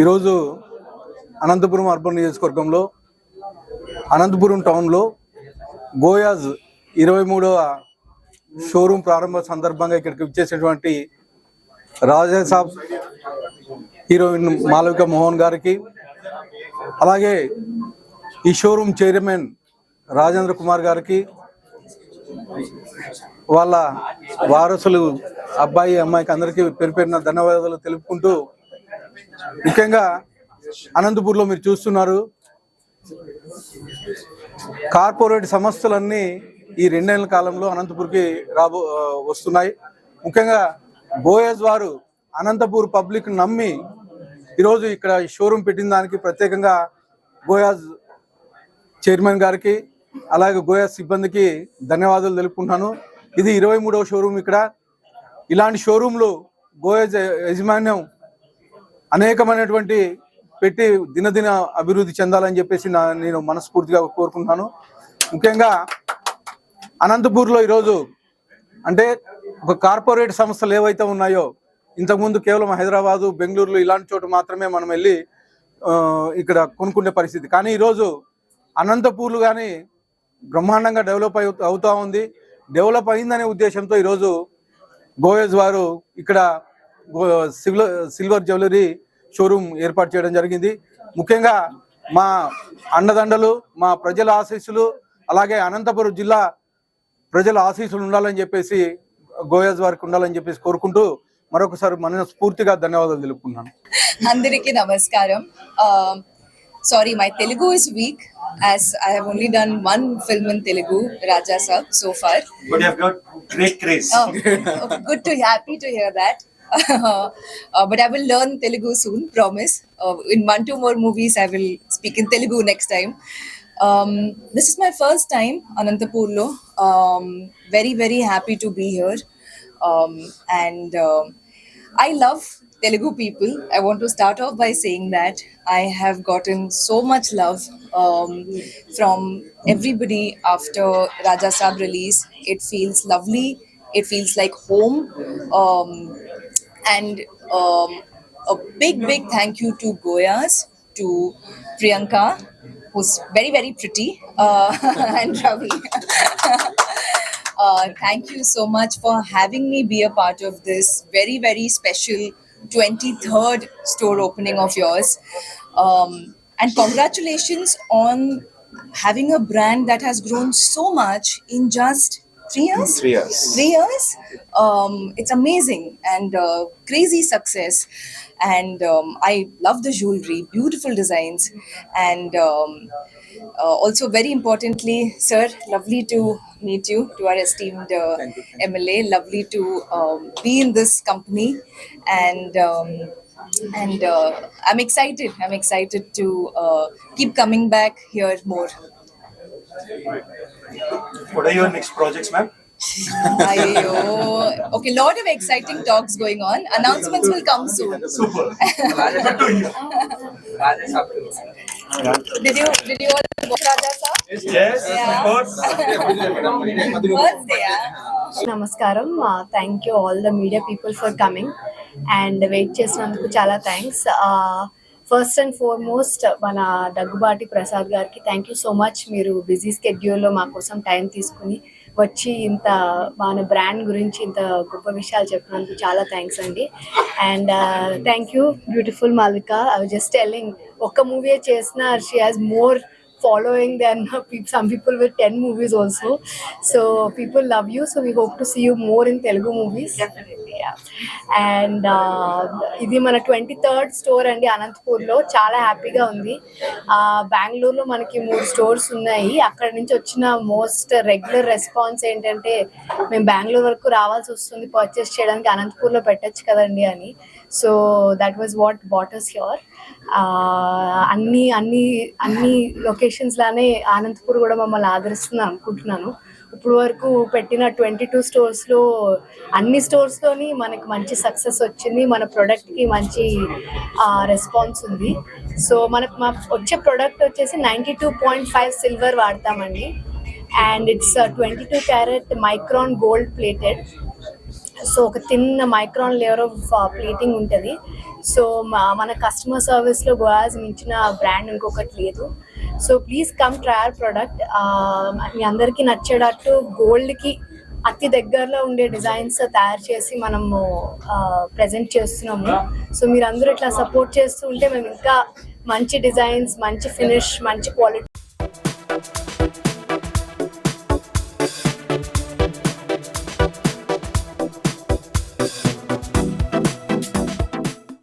ఈరోజు అనంతపురం అర్బన్ నియోజకవర్గంలో అనంతపురం టౌన్లో గోయాజ్ 23వ షోరూమ్ ప్రారంభ సందర్భంగా ఇక్కడికి వచ్చేసినటువంటి రాజాసాబ్ హీరోయిన్ మాలవిక మోహన్ గారికి, అలాగే ఈ షోరూమ్ చైర్మన్ రాజేంద్ర కుమార్ గారికి, వాళ్ళ వారసులు అబ్బాయి అమ్మాయికి అందరికీ పేరు పేరున ధన్యవాదాలు తెలుపుకుంటూ, ముఖ్యంగా అనంతపూర్లో మీరు చూస్తున్నారు కార్పొరేట్ సంస్థలన్నీ ఈ 2 నెలల కాలంలో అనంతపూర్కి వస్తున్నాయి. ముఖ్యంగా గోయాజ్ వారు అనంతపూర్ పబ్లిక్ నమ్మి ఈరోజు ఇక్కడ షోరూమ్ పెట్టిన దానికి ప్రత్యేకంగా గోయాజ్ చైర్మన్ గారికి అలాగే గోయాజ్ సిబ్బందికి ధన్యవాదాలు తెలుపుకుంటున్నాను. ఇది 23వ షోరూమ్. ఇక్కడ ఇలాంటి షోరూంలు గోయాజ్ యాజమాన్యం అనేకమైనటువంటి పెట్టి దినదిన అభివృద్ధి చెందాలని చెప్పేసి నేను మనస్ఫూర్తిగా కోరుకుంటున్నాను. ముఖ్యంగా అనంతపూర్లో ఈరోజు అంటే ఒక కార్పొరేట్ సంస్థలు ఏవైతే ఉన్నాయో, ఇంతకుముందు కేవలం హైదరాబాదు, బెంగళూరులో ఇలాంటి చోట మాత్రమే మనం వెళ్ళి ఇక్కడ కొనుక్కునే పరిస్థితి. కానీ ఈరోజు అనంతపూర్లు కానీ బ్రహ్మాండంగా డెవలప్ అవుతూ ఉంది. డెవలప్ అయిందనే ఉద్దేశంతో ఈరోజు గోయాజ్ వారు ఇక్కడ సిల్వర్ జ్యువెలరీ షోరూమ్ ఏర్పాటు చేయడం జరిగింది. ముఖ్యంగా మా అండదండలు, మా ప్రజల ఆశీస్సులు, అలాగే అనంతపురం జిల్లా ప్రజల ఆశీస్సులు ఉండాలని చెప్పేసి గోయాజ్ వారికి ఉండాలని చెప్పేసి కోరుకుంటూ మరొకసారి మనస్ఫూర్తిగా ధన్యవాదాలు తెలుపుకుంటున్నాను. అందరికీ నమస్కారం. Sorry, my Telugu is weak as I have only done one film in Telugu, Rajasab, so far. But you have got great grace. Okay, happy to hear that. But I will learn Telugu soon, promise. In 1-2 more movies, I will speak in Telugu next time. This is my first time Anantapurlo. Very, very happy to be here. And I love Telugu people. I want to start off by saying that I have gotten so much love from everybody after Rajasab release. It feels lovely. It feels like home. And a big thank you to Goyas, to Priyanka, who's very, very pretty, and Ravi. Thank you so much for having me be a part of this very, very special 23rd store opening of yours. And congratulations on having a brand that has grown so much in just 3 years? 3 years. 3 years? It's amazing and crazy success. And I love the jewelry, beautiful designs. And also very importantly, sir, lovely to meet you, to our esteemed MLA. Lovely to be in this company. And I'm excited. I'm excited to keep coming back here more. What are your next projects, ma'am? Okay, lot of exciting talks going on. Announcements will come soon. Super. Good to hear. Did you all watch Rajasab? Yes, Yeah. of course. First day, yeah. నమస్కారం. Thank you all the media people for coming and wait చేసినందుకు చాలా thanks. First and foremost మన దగ్గుబాటి ప్రసాద్ గారికి thank you so much. మీరు busy స్కెడ్యూల్లో మా కోసం time తీసుకుని వచ్చి ఇంత మన బ్రాండ్ గురించి ఇంత గొప్ప విషయాలు చెప్పినందుకు చాలా థ్యాంక్స్ అండి. And thank you beautiful Malvika. I was just telling, ఒక్క మూవీ చేసిన she has more following than some people with 10 movies also. So people love you. So we hope to see you more in Telugu movies. Definitely, yeah. And ఇది మన 23rd store అండి అనంతపూర్లో. చాలా హ్యాపీగా ఉంది. బెంగళూరులో మనకి 3 స్టోర్స్ ఉన్నాయి. అక్కడ నుంచి వచ్చిన మోస్ట్ రెగ్యులర్ రెస్పాన్స్ ఏంటంటే, మేము బెంగళూరు వరకు రావాల్సి వస్తుంది పర్చేస్ చేయడానికి, అనంతపూర్లో పెట్టచ్చు కదండి అని. So that was what brought us here. అన్ని లొకేషన్స్ లానే అనంతపూర్ కూడా మమ్మల్ని ఆదరిస్తుంది అనుకుంటున్నాను. ఇప్పుడు వరకు పెట్టిన 22 స్టోర్స్లో అన్ని స్టోర్స్లోని మనకి మంచి సక్సెస్ వచ్చింది. మన ప్రోడక్ట్కి మంచి రెస్పాన్స్ ఉంది. సో మనకు వచ్చే ప్రోడక్ట్ వచ్చేసి 92.5 సిల్వర్ వాడతామండి. And it's 22 carat micron gold plated. So ఒక thin micron layer of plating ఉంటుంది. సో మన కస్టమర్ సర్వీస్లో బోయాస్ మించిన బ్రాండ్ ఇంకొకటి లేదు. So please come try our product. మీ అందరికీ నచ్చేటట్టు గోల్డ్కి అతి దగ్గరలో ఉండే డిజైన్స్ తయారు చేసి మనము ప్రజెంట్ చేస్తున్నాము. సో మీరు అందరూ ఇట్లా సపోర్ట్ చేస్తూ ఉంటే మేము ఇంకా మంచి డిజైన్స్, మంచి ఫినిష్, మంచి క్వాలిటీ